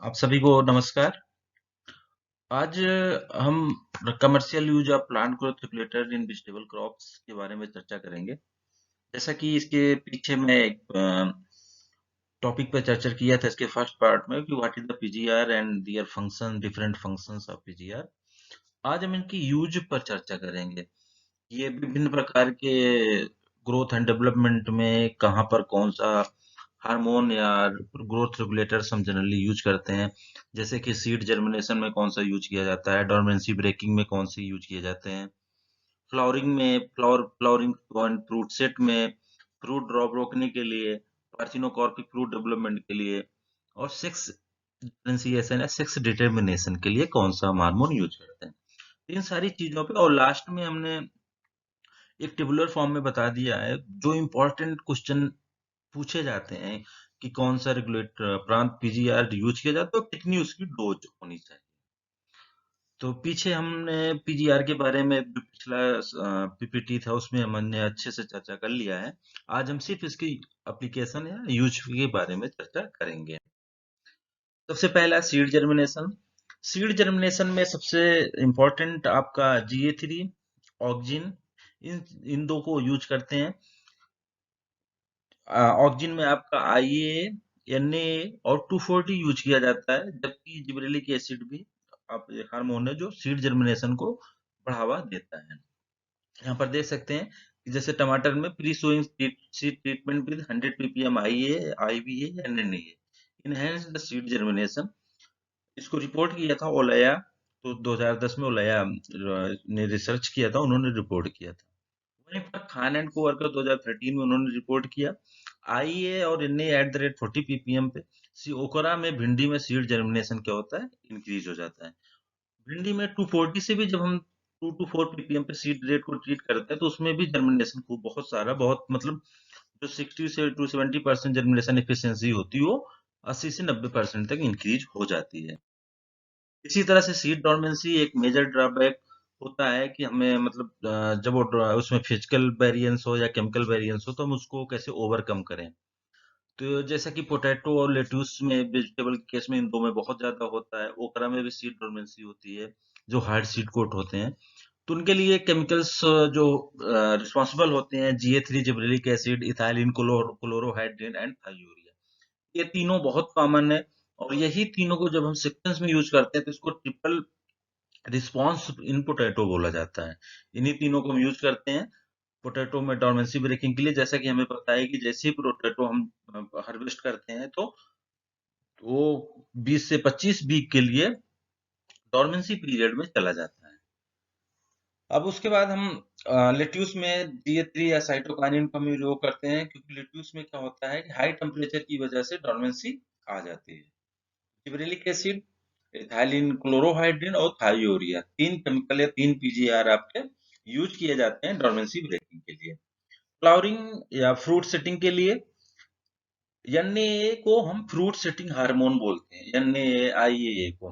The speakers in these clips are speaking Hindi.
आप सभी को नमस्कार। आज हम commercial use of plant growth regulator in vegetable crops के बारे में चर्चा करेंगे। जैसा कि इसके पीछे मैं एक टॉपिक पर चर्चा किया था इसके फर्स्ट पार्ट में कि what is the PGR and their function, different functions of PGR. आज हम इनकी यूज पर चर्चा करेंगे। ये विभिन्न प्रकार के ग्रोथ एंड डेवलपमेंट में कहाँ पर कौन सा हार्मोन या ग्रोथ रेगुलेटर्स हम जनरली यूज करते हैं। जैसे कि सीड जर्मिनेशन में कौन सा यूज किया जाता है, डोरमेंसी ब्रेकिंग में कौन से यूज किए जाते हैं, फ्लावरिंग में फ्लावरिंग फ्रूट सेट में फ्रूट ड्रॉप रोकने के लिए, पार्थिनोकॉर्पिक फ्रूट डेवलपमेंट के लिए, और सेक्स डिफरेंशिएशन या सेक्स डिटर्मिनेशन के लिए कौन सा हम हार्मोन यूज करते हैं। इन सारी चीजों पे और लास्ट में हमने एक टेबुलर फॉर्म में बता दिया है जो इम्पोर्टेंट क्वेश्चन पूछे जाते हैं कि कौन सा रेगुलेटर प्रांत पीजीआर यूज किया जाता है तो कितनी उसकी डोज होनी चाहिए। तो पीछे हमने पीजीआर के बारे में जो पिछला पीपीटी था उसमें हमने अच्छे से चर्चा कर लिया है। आज हम सिर्फ इसकी एप्लीकेशन या यूज के बारे में चर्चा करेंगे। सबसे पहला सीड जर्मिनेशन। सीड जर्मिनेशन में सबसे इम्पोर्टेंट आपका GA3, ऑक्जिन, इन इन दो को यूज करते हैं। ऑक्जिन में आपका IA, NA और 2,4-D यूज किया जाता है, जबकि जिबरेलिक एसिड भी आप हार्मोन है जो सीड जर्मिनेशन को बढ़ावा देता है। यहाँ पर देख सकते हैं कि जैसे टमाटर में pre sowing seed treatment with 100 ppm IA, IBA, NNA enhance the seed germination. इसको रिपोर्ट किया था ओलया, तो 2010 में ओलया ने रिसर्च किया था, उन्होंने रिपोर्ट किया था। वहीं पर खान एंड को वर्कर 2013 में उन्होंने रिपोर्ट किया IA और NA eight the rate 40 ppm पे। ओकरा में भिंडी में सीड जर्मिनेशन क्या होता है, इंक्रीज हो जाता है। भिंडी में 240 से भी जब हम 2 to 4 ppm पे सीड रेट को ट्रीट करते हैं तो उसमें भी जर्मिनेशन को बहुत सारा, बहुत मतलब जो 60 से टू 70% जर्मिनेशन एफिशिएंसी होती है वो 80 से 90% तक इंक्रीज हो जाती है। इसी तरह से सीड डोरमेंसी एक मेजर ड्रॉबैक होता है कि हमें मतलब जब वो उसमें फिजिकल वेरिएंस हो या केमिकल वेरिएंस हो तो हम उसको कैसे ओवरकम करें। तो जैसा कि पोटैटो और लेट्यूस में, वेजिटेबल के केस में इन दो में बहुत ज्यादा होता है। ओकरा में भी सीड डोरमेंसी होती है, जो हार्ड सीड कोट होते हैं। तो उनके लिए केमिकल्स जो रिस्पॉन्सिबल होते हैं, GA3 gibberellic acid, ethylene chlorohydrate and thiourea, ये तीनों बहुत कॉमन है। और यही तीनों को जब हम सीक्वेंस में यूज करते हैं तो इसको ट्रिपल रिस्पॉन्स इन पोटैटो बोला जाता है। इन्हीं तीनों को हम यूज करते हैं पोटैटो में डोरमेंसी ब्रेकिंग के लिए। जैसा कि हमें पता है कि जैसे ही पोटैटो हम हार्वेस्ट करते हैं तो वो 20 से 25 वीक के लिए डोरमेंसी पीरियड में चला जाता है। अब उसके बाद हम लेट्यूस में GA3 या साइटोकाइनिन को हम यूज करते हैं, क्योंकि लेट्यूस में क्या होता है कि हाई टेम्परेचर की वजह से डोरमेंसी आ जाती है। जिबरेलिक एसिड, इथाइलिन क्लोरोहाइड्रिन और थायोरिया, तीन केमिकल या तीन पीजीआर आपके यूज किए जाते हैं डोरमेंसी ब्रेकिंग के लिए। फ्लावरिंग या फ्रूट सेटिंग के लिए NAA को हम फ्रूट सेटिंग हार्मोन बोलते हैं, NAA IAA को।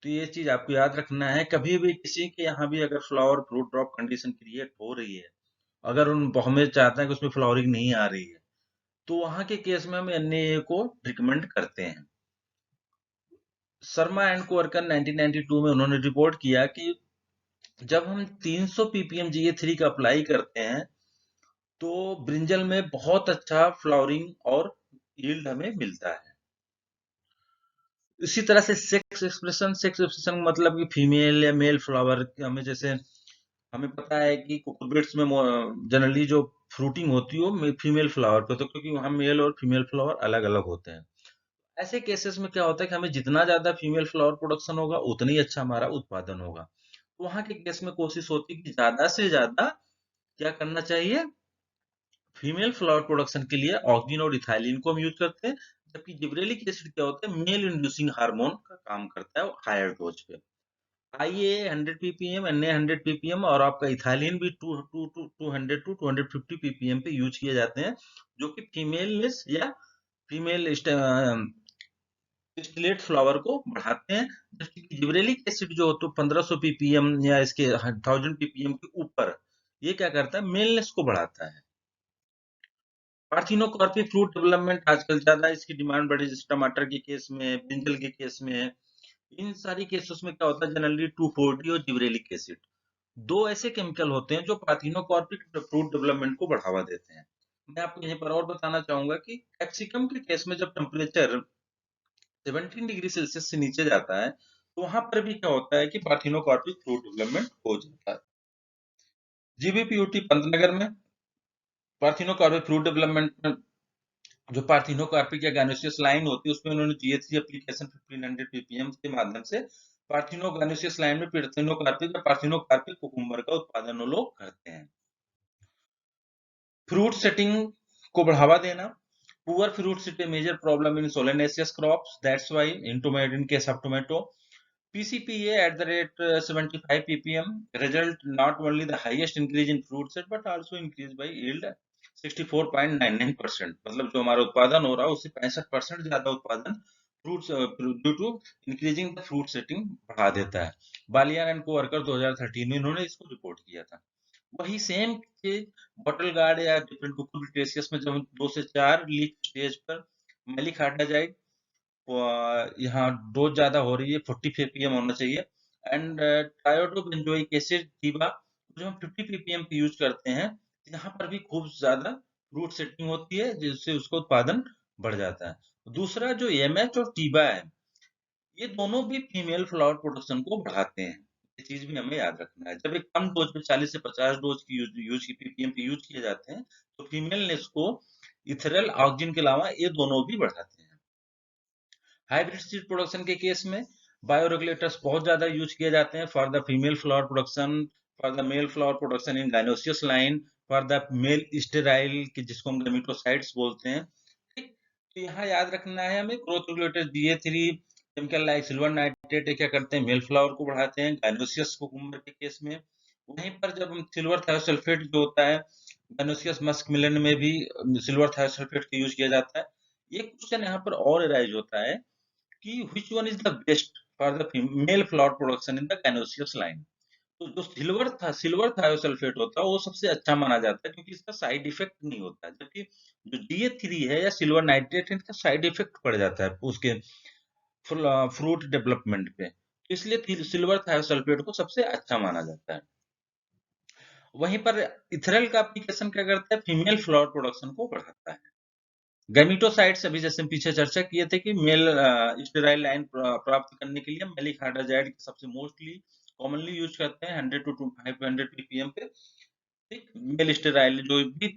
तो ये चीज आपको याद रखना है, कभी भी किसी के यहाँ भी अगर flower fruit drop condition create हो रही है, अगर उन हमें चाहते हैं कि उसमें फ्लावरिंग नहीं आ रही है, तो वहां के केस में हम NAA को रिकमेंड करते हैं। शर्मा एंड कोवर्कर 1992 में उन्होंने रिपोर्ट किया कि जब हम 300 ppm GA3 का अप्लाई करते हैं तो ब्रिंजल में बहुत अच्छा फ्लावरिंग और यील्ड हमें मिलता है। इसी तरह से सेक्स एक्सप्रेशन मतलब कि फीमेल या मेल फ्लावर, हमें जैसे हमें पता है कि कुकुरबिट्स में जनरली जो फ्रूटिंग होती है वो फीमेल फ्लावर पे होती है, क्योंकि वहां मेल और फीमेल फ्लावर अलग अलग होते हैं। ऐसे केसेस में क्या होता है कि हमें जितना ज्यादा फीमेल फ्लावर प्रोडक्शन होगा उतना ही अच्छा हमारा उत्पादन होगा। तो वहां के केस में कोशिश होती है कि ज्यादा से ज्यादा क्या करना चाहिए, फीमेल फ्लावर प्रोडक्शन के लिए ऑक्सिन और इथाइलिन को हम यूज करते हैं। जबकि जिब्रेलिक एसिड क्या होता है, मेल इंड्यूसिंग हार्मोन का काम करता है हायर डोज पे। IA 100 ppm, NA 100 ppm और आपका इथाइलिन भी 200 टू 250 ppm पे यूज किए जाते हैं, जो कि फीमेलनेस या फीमेल डिस्टिलेट फ्लावर को बढ़ाते हैं। जबकि जिब्रेलिक एसिड जो होता है 1500 ppm या इसके 1000 ppm के ऊपर, ये क्या करता है, मेलनेस को बढ़ाता है। पार्थिनोकॉर्पी फ्रूट डेवलपमेंट आजकल ज्यादा इसकी डिमांड बढ़ी, जैसे टमाटर के केस में, ब्रिंजल के केस में है। इन सारी केसेस में क्या होता है, जनरली 2,4-D और जिबरेलिक एसिड, दो ऐसे केमिकल होते हैं जो पार्थिनोकॉर्पिक फ्रूट डेवलपमेंट को बढ़ावा देते हैं। मैं आपको यहीं पर और बताना चाहूंगा कि कैप्सिकम के केस में जब टेम्परेचर 17 डिग्री सेल्सियस से नीचे जाता है, तो वहां पर भी क्या होता है कि पार्थिनोकॉर्पिक फ्रूट डेवलपमेंट हो जाता है। जीबीपीयूटी पंतनगर में पार्थिनोकॉर्पिक फ्रूट डेवलपमेंट में जो पार्थिनोकार्पिक या गैनोसियस लाइन होती है, उसमें उन्होंने GA3 एप्लीकेशन 1500 ppm के माध्यम से पार्थिनोगैनोसियस लाइन में पार्थिनोकार्पिक या पार्थिनोकार्पिक कुकुम्बर का उत्पादन वो लोग करते हैं। फ्रूट सेटिंग को बढ़ावा देना, poor fruit set major problem in solanaceous crops, that's why in case of tomato PCPA at the rate 75 ppm result not only the highest increase in fruit set but also increase by yield 64.99%, मतलब जो हमारा उत्पादन हो रहा है उससे 65% ज्यादा उत्पादन fruits due to increasing the fruit setting बढ़ा देता है। बालियान एंड को वर्कर 2013 में इन्होंने इसको रिपोर्ट किया था। वही सेम चीज बॉटल गार्ड या डिफरेंट कुकुरबिटेशियस में जब 2 से 4 लीफ स्टेज पर मेलिखार्डाजाइड यहाँ डोज ज्यादा हो रही है, 40 ppm होना चाहिए, एंड ट्रायोडोबेंजोइक एसिड टीबा जो हम 50 ppm पे यूज करते हैं, यहाँ पर भी खूब ज्यादा फ्रूट सेटिंग होती है जिससे उसका उत्पादन बढ़ जाता है। दूसरा जो एमएच और टीबा है, ये दोनों भी फीमेल फ्लावर प्रोडक्शन को बढ़ाते हैं। ये चीज भी हमें याद रखना है। जब एक कम डोज पे 40 से 50 डोज की यूज की ppm पे यूज किए जाते हैं, तो फीमेलनेस को इथेरल ऑक्सिन के अलावा ये दोनों भी बढ़ाते हैं। हाइब्रिड सीड प्रोडक्शन के केस में बायोरेगुलेटर्स बहुत ज्यादा यूज किए जाते हैं for the female flower production, for the male flower production in gynoecious line, for the male sterile की जिसको हम गैमेटोसाइट्स बोलते हैं। ठीक, तो यहाँ याद रखना है हमें growth regulator GA3 chemical like silver nitrate क्या करते हैं, मेल फ्लावर को बढ़ाते हैं गाइनोसियस कुकुम्बर के केस में। वहीं पर जब हम सिल्वर थायोसल्फेट जो होता है गैनोसियस मस्कमिलन में भी सिल्वर थायोसल्फेट का यूज किया जाता है। ये क्वेश्चन यहाँ पर और राइज होता है कि which one is the best for the male flower production in the Canossius line। तो जो सिल्वर थायोसल्फेट होता है वो सबसे अच्छा माना जाता है क्योंकि इसका साइड इफेक्ट नहीं होता है, जबकि जो GA3 है या सिल्वर नाइट्रेट है, इसका साइड इफेक्ट पड़ जाता है उसके फ्रूट डेवलपमेंट पे, तो इसलिए सिल्वर थायोसल्फेट को सबसे अच्छा माना जाता है। वहीं पर इथेरल का एप्लीकेशन क्या करता है, फीमेल फ्लावर प्रोडक्शन को बढ़ाता है। गैमिटोसाइट्स अभी जैसे हम पीछे चर्चा किए थे कि मेल स्टेराइल लाइन प्राप्त करने के लिए मेलिखार्डाजाइड सबसे मोस्टली कॉमनली यूज करते हैं 100 to 500 ppm पे। ठीक, मेल स्टेराइल जो भी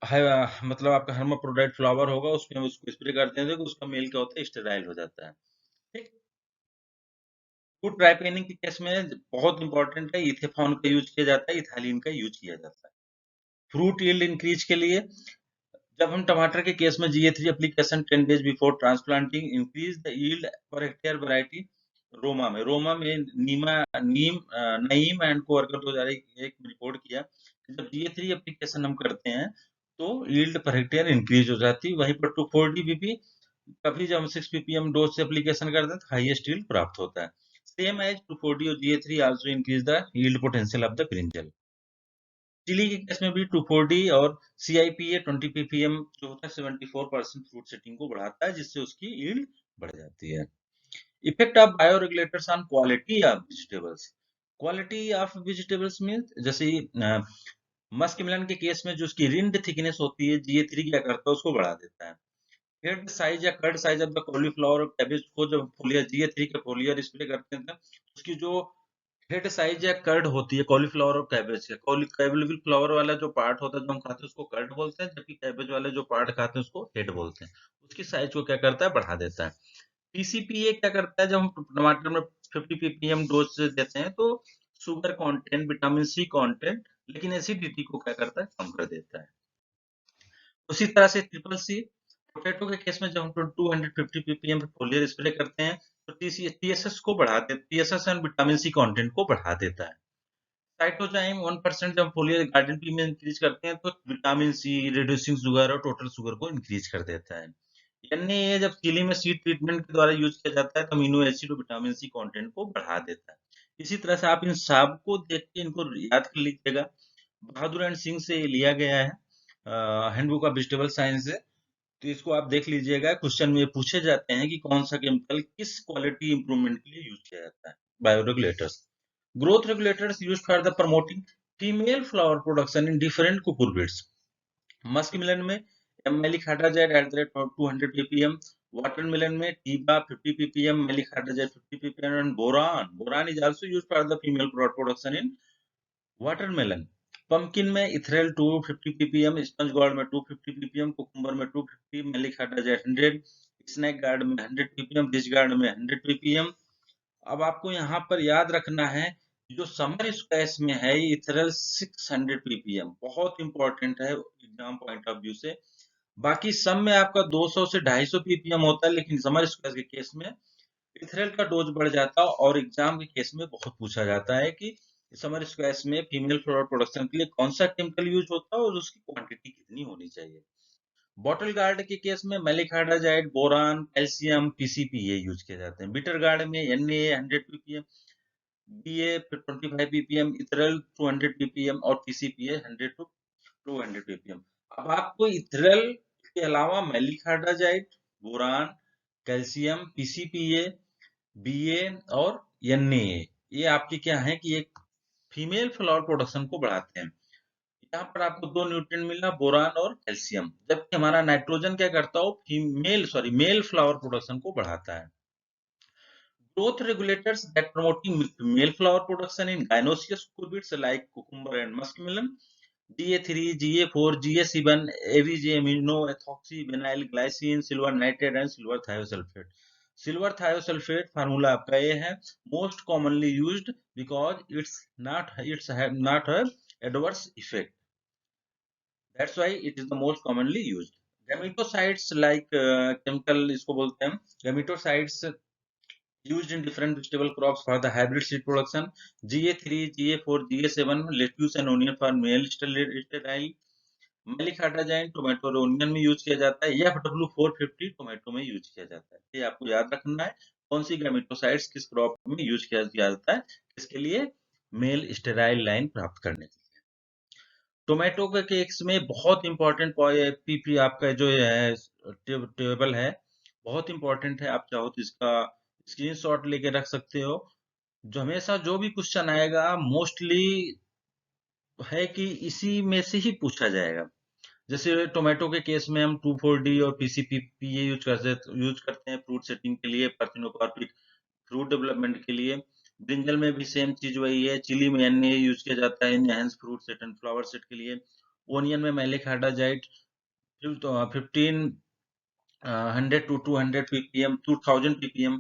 है, मतलब आपका हर्माफ्रोडाइट फ्लावर होगा उसमें हम उसको स्प्रे करते हैं तो उसका मेल क्या होता है, स्टेराइल हो जाता है। ठीक, फूड ट्राइपेनिंग के केस में बहुत इंपॉर्टेंट है, इथेफॉन का यूज किया जाता है, इथाइलिन का यूज किया जाता है। फ्रूट यील्ड इंक्रीज के लिए जब हम टमाटर के केस में GA3 application 10 days before transplanting increase the yield per hectare variety. Roma में नईम एंड को वर्कर 2001 में रिपोर्ट किया कि जब GA3 एप्लीकेशन हम करते हैं तो यील्ड पर हेक्टेयर इंक्रीज हो जाती है। वहीं पर 2,4-D BP कभी जब हम 6 ppm डोज से एप्लीकेशन करते हैं तो हाईएस्ट यील्ड प्राप्त होता है। सेम एज 2,4-D और GA3 also increase the yield potential of the brinjal. Chilli के केस में भी 2,4-D और CIPA 20 ppm जो होता है 74% फ्रूट सेटिंग को बढ़ाता है जिससे उसकी यील्ड बढ़ जाती है। Effect of bioregulators on quality of vegetables. Quality of vegetables में जैसे मस्कमिलन के केस में जो उसकी रिंड थिकनेस होती है, GA3 क्या करता है उसको बढ़ा देता है। हेड साइज या cut size of the cauliflower और कैबेज को जब फोलियर GA3 के फोलियर स्प्रे करते हैं उसकी जो हेड साइज या कर्ड होती है कॉलीफ्लावर और कैबेज का, कॉलीफ्लावर वाला जो पार्ट होता है जो हम खाते हैं उसको कर्ड बोलते हैं, जबकि कैबेज वाले जो पार्ट खाते हैं उसको हेड बोलते हैं। उसकी साइज को क्या करता है, बढ़ा देता है। PCPA क्या करता है, जब हम टमाटर में 50 ppm डोज से देते हैं तो sugar content, vitamin C content, लेकिन एसिडिटी को क्या करता है, कम कर देता है। उसी तरह से ट्रिपल सी पोटैटो के केस में जब हम 250 ppm पे फोलियर स्प्रे करते हैं तो TSS को TSS and vitamin C content को बढ़ा देता है। साइटोजाइम 1% जब फोलियर गार्डन पी में इंक्रीज करते हैं तो विटामिन सी, रिड्यूसिंग शुगर और टोटल शुगर को इंक्रीज कर देता है। NAA जब चिली में सीड ट्रीटमेंट के द्वारा यूज किया जाता है तो अमीनो एसिड और विटामिन सी कंटेंट को बढ़ा देता है। इसी तरह से आप इन सब को देख के इनको याद कर लीजिएगा। बहादुर एंड सिंह से ये लिया गया है। हैंडबुक ऑफ वेजिटेबल साइंस है, तो इसको आप देख लीजिएगा। क्वेश्चन में पूछे जाते हैं कि कौन सा केमिकल किस क्वालिटी इंप्रूवमेंट के लिए यूज किया जाता है। Bioregulators, growth regulators used for the promoting female flower production in different cucurbits. Muskmelon में maleic hydrazide at the rate 200 ppm, watermelon में TIBA 50 ppm, maleic hydrazide 50 ppm, and boron is also used for the female production in watermelon. Pumpkin में इथरेल 250 ppm, स्पंज गॉर्ड में 250 ppm, कुकुम्बर में 250, मेलिखाटाजाइड 100, स्नैक गार्ड में 100 ppm, रिच गार्ड में 100 ppm। अब आपको यहाँ पर याद रखना है जो समर स्क्वैश में है ये इथरल 600 ppm, बहुत इंपॉर्टेंट है एग्जाम पॉइंट ऑफ व्यू से। बाकी सब में आपका 200 से 250 ppm होता है, लेकिन समर स्क्वैश के केस में इथरल का डोज बढ़ जाता है और एग्जाम के केस में बहुत पूछा जाता है कि समर स्क्वैश में फीमेल फ्लावर प्रोडक्शन के लिए कौन सा केमिकल यूज होता है और उसकी क्वांटिटी कितनी होनी चाहिए। बॉटल गार्ड के केस में मेलिखाटाजाइड, बोरान, कैल्शियम, पीसीपीए यूज किए जाते हैं। बिटर गार्ड में Na 100 ppm, Ba 25 ppm, ethereal 200 ppm और पीसीपीए 100 to 200 ppm। अब आपको इथरल के अलावा मेलिखाटाजाइड, बोरान, कैल्शियम, पीसीपीए, Ba और Na ये आपके क्या है कि एक फीमेल फ्लावर प्रोडक्शन को बढ़ाते हैं। यहाँ पर आपको दो न्यूट्रिएंट मिला, बोरान और कैल्शियम, जबकि हमारा नाइट्रोजन क्या करता है, मेल फ्लावर प्रोडक्शन को बढ़ाता है। Growth regulators that promoting male flower production in gynoecious cucurbits like cucumber and muskmelon. GA3, GA4, GA7, AVG, amino, ethoxy, vinyl, glycine, silver nitrate and silver thiosulfate. Silver thiosulfate formula आपका ये है, most commonly used because it's have not a adverse effect. That's why it is the most commonly used. Gametocides like chemical इसको बोलते हैं, gametocides used in different vegetable crops for the hybrid seed production. GA3, GA4, GA7, lettuce and onion for male sterile. Maleic hydrazide tomato और ओनियन में यूज किया जाता है। FW450 टोमेटो में यूज किया जाता है। ये आपको याद रखना है कौन सी गैमेटोसाइड्स किस क्रॉप में यूज किया जाता है, इसके लिए मेल स्टेराइल लाइन प्राप्त करने के लिए। टोमेटो के केस में बहुत इंपॉर्टेंट पीपी आपका जो है टेबल है, बहुत इंपॉर्टेंट है। आप चाहो तो इसका स्क्रीनशॉट लेके रख सकते हो। जो हमेशा जो भी क्वेश्चन आएगा मोस्टली है कि इसी में से ही पूछा जाएगा। जैसे टोमेटो के केस में हम 2,4-D और पीसीपीए यूज करते हैं फ्रूट सेटिंग के लिए, पार्थिनोकार्पिक फ्रूट डेवलपमेंट के लिए। ब्रिंजल में भी सेम चीज वही है। चिली में Na यूज किया जाता है enhance fruit set and flower set के लिए। ओनियन में मेलिखाटाजाइड 100 to 200 ppm, 2000 ppm,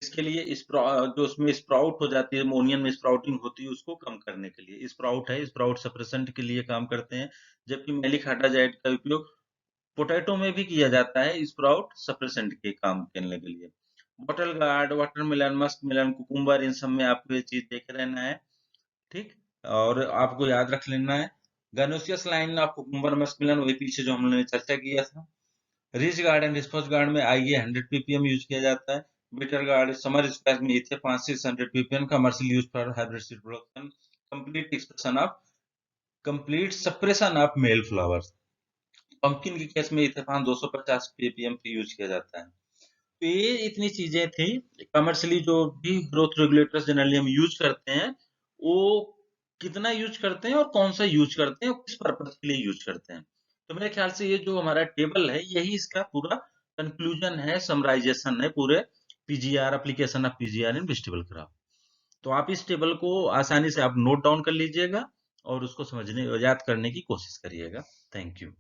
इसके लिए जो उसमें स्प्राउट हो जाती है, ओनियन में स्प्राउटिंग होती है, उसको कम करने के लिए स्प्राउट है, स्प्राउट सप्रेसेंट के लिए काम करते हैं। जबकि मेलिखाटाजाइड का उपयोग पोटैटो में भी किया जाता है स्प्राउट सप्रेसेंट के काम करने के लिए। Bottle gourd, watermelon, muskmelon, cucumber, इन सब में आपको ये चीज देख रहना है, ठीक। और आपको याद रख लेना है गैनोसियस लाइन ऑफ कुकुम्बर, मस्कमेलन वही पीछे जो हमने चर्चा किया था। Rich guard and response guard में आइए 100 ppm यूज किया जाता है। बिटर गार्ड समर स्पैच में इथेफॉन 600 ppm commercial use for hybrid seed production. Complete suppression of male flowers. Pumpkin के केस में इथेफॉन 250 ppm पे यूज किया जाता है। तो ये इतनी चीजें थी। कमर्शियली जो भी ग्रोथ रेगुलेटर्स जनरली हम यूज करते हैं वो कितना यूज करते हैं और कौन सा यूज करते हैं और किस पर्पज के लिए यूज करते हैं। तो मेरे ख्याल से ये जो हमारा टेबल है यही इसका पूरा कंक्लूजन है, समराइजेशन है पूरे PGR, application of PGR in vegetable crop. तो आप इस टेबल को आसानी से आप नोट डाउन कर लीजिएगा और उसको समझने याद करने की कोशिश करिएगा। Thank you.